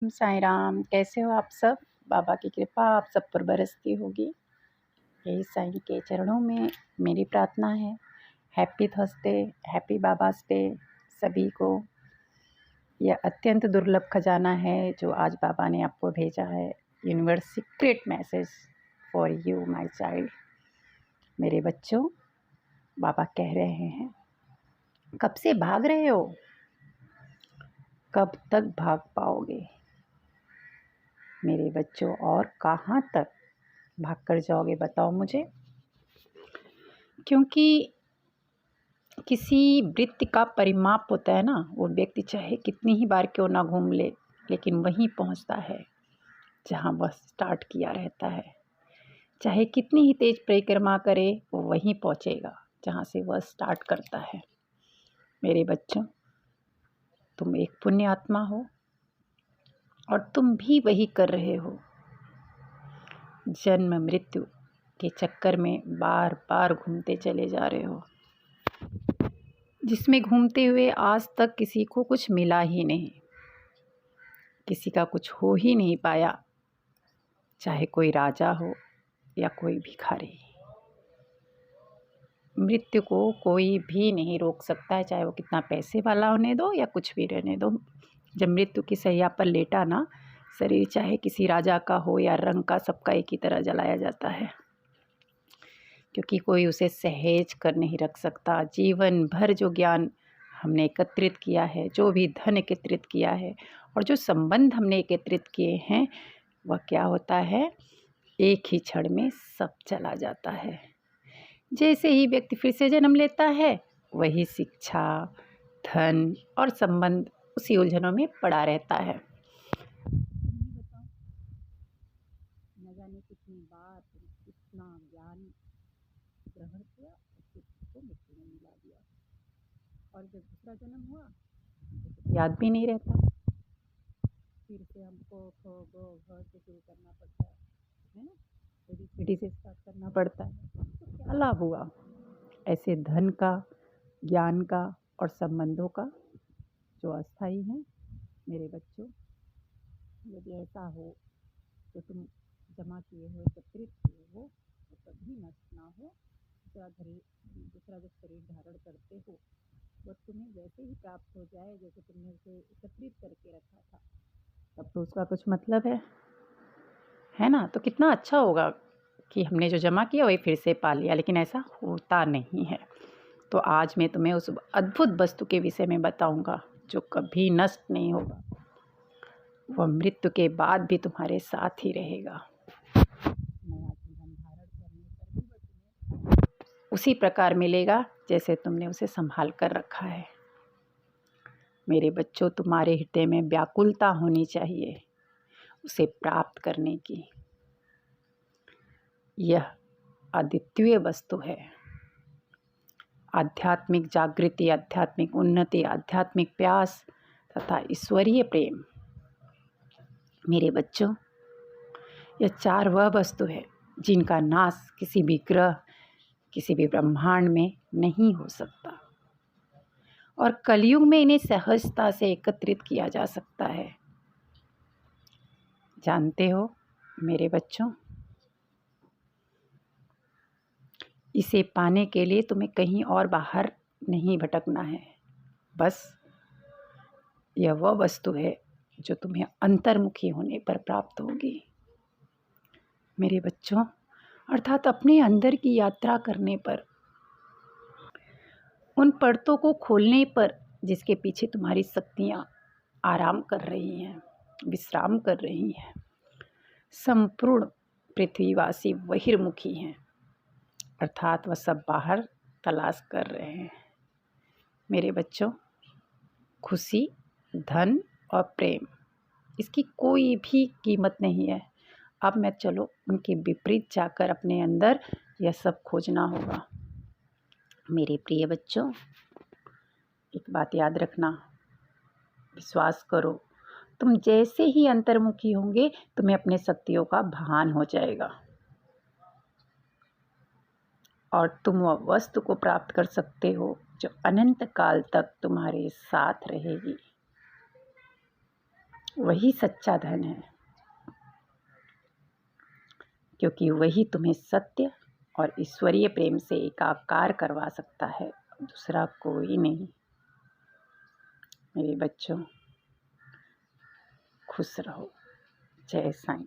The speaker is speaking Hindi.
साईं राम, कैसे हो आप सब? बाबा की कृपा आप सब पर बरसती होगी। यही साईं के चरणों में मेरी प्रार्थना है। हैप्पी थर्सडे, हैप्पी बाबास डे सभी को। यह अत्यंत दुर्लभ खजाना है जो आज बाबा ने आपको भेजा है। Universe secret message for you my child. मेरे बच्चों, बाबा कह रहे हैं, कब से भाग रहे हो? कब तक भाग पाओगे मेरे बच्चों? और कहाँ तक भाग कर जाओगे बताओ मुझे। क्योंकि किसी वृत्ति का परिमाप होता है ना, वो व्यक्ति चाहे कितनी ही बार क्यों ना घूम ले, लेकिन वहीं पहुंचता है जहां वह स्टार्ट किया रहता है। चाहे कितनी ही तेज परिक्रमा करे, वो वहीं पहुंचेगा जहां से वह स्टार्ट करता है। मेरे बच्चों, तुम एक पुण्य आत्मा हो और तुम भी वही कर रहे हो। जन्म मृत्यु के चक्कर में बार बार घूमते चले जा रहे हो, जिसमें घूमते हुए आज तक किसी को कुछ मिला ही नहीं, किसी का कुछ हो ही नहीं पाया। चाहे कोई राजा हो या कोई भिखारी, मृत्यु को कोई भी नहीं रोक सकता है, चाहे वो कितना पैसे वाला होने दो या कुछ भी रहने दो। जब मृत्यु की सैया पर लेटा ना, शरीर चाहे किसी राजा का हो या रंग का, सबका एक ही तरह जलाया जाता है, क्योंकि कोई उसे सहेज कर नहीं रख सकता। जीवन भर जो ज्ञान हमने एकत्रित किया है, जो भी धन एकत्रित किया है और जो संबंध हमने एकत्रित किए हैं, वह क्या होता है, एक ही क्षण में सब चला जाता है। जैसे ही व्यक्ति फिर से जन्म लेता है, वही शिक्षा, धन और संबंध उसी उलझनों में पड़ा रहता है। न जाने कितनी बार कितना ज्ञान ग्रहण किया, उसको मिट्टी में मिला दिया, और जब दूसरा जन्म हुआ तो याद भी नहीं रहता। फिर से हमको ख ग घ से शुरू करना पड़ता है ना, सीढ़ी से स्टार्ट करना पड़ता है। तो क्या लाभ हुआ ऐसे धन का, ज्ञान का और संबंधों का जो अस्थाई हैं? मेरे बच्चों, यदि ऐसा हो तो तुम जमा किए हो, एकत्रित किए हो, तो कभी नष्ट ना हो। दूसरा जब शरीर धारण करते हो, वह तुम्हें वैसे ही प्राप्त हो जाए जैसे तुमने उसे एकत्रित करके रखा था। तब तो उसका कुछ मतलब है ना? तो कितना अच्छा होगा कि हमने जो जमा किया वही फिर से पा लिया, लेकिन ऐसा होता नहीं है। तो आज मैं तुम्हें उस अद्भुत वस्तु के विषय में बताऊंगा जो कभी नष्ट नहीं होगा। वह मृत्यु के बाद भी तुम्हारे साथ ही रहेगा। नया जीवन धारण करने पर भी वह तुम्हें उसी प्रकार मिलेगा जैसे तुमने उसे संभाल कर रखा है। मेरे बच्चों, तुम्हारे हृदय में व्याकुलता होनी चाहिए उसे प्राप्त करने की। यह अद्वितीय वस्तु है। आध्यात्मिक जागृति, आध्यात्मिक उन्नति, आध्यात्मिक प्यास तथा ईश्वरीय प्रेम। मेरे बच्चों, यह चार वह वस्तु है जिनका नाश किसी भी ग्रह, किसी भी ब्रह्मांड में नहीं हो सकता, और कलयुग में इन्हें सहजता से एकत्रित किया जा सकता है। जानते हो मेरे बच्चों, इसे पाने के लिए तुम्हें कहीं और बाहर नहीं भटकना है। बस यह वह वस्तु है जो तुम्हें अंतर्मुखी होने पर प्राप्त होगी। मेरे बच्चों, अर्थात अपने अंदर की यात्रा करने पर, उन परतों को खोलने पर जिसके पीछे तुम्हारी शक्तियाँ आराम कर रही हैं, विश्राम कर रही हैं। संपूर्ण पृथ्वीवासी बहिर्मुखी हैं, अर्थात वह सब बाहर तलाश कर रहे हैं। मेरे बच्चों, खुशी, धन और प्रेम, इसकी कोई भी कीमत नहीं है। अब मैं चलो उनके विपरीत जाकर अपने अंदर यह सब खोजना होगा। मेरे प्रिय बच्चों, एक बात याद रखना, विश्वास करो, तुम जैसे ही अंतर्मुखी होंगे तुम्हें अपने शक्तियों का भान हो जाएगा और तुम वह वस्तु को प्राप्त कर सकते हो जो अनंत काल तक तुम्हारे साथ रहेगी। वही सच्चा धन है, क्योंकि वही तुम्हें सत्य और ईश्वरीय प्रेम से एकाकार करवा सकता है, दूसरा कोई नहीं। मेरे बच्चों, खुश रहो। जय साईं।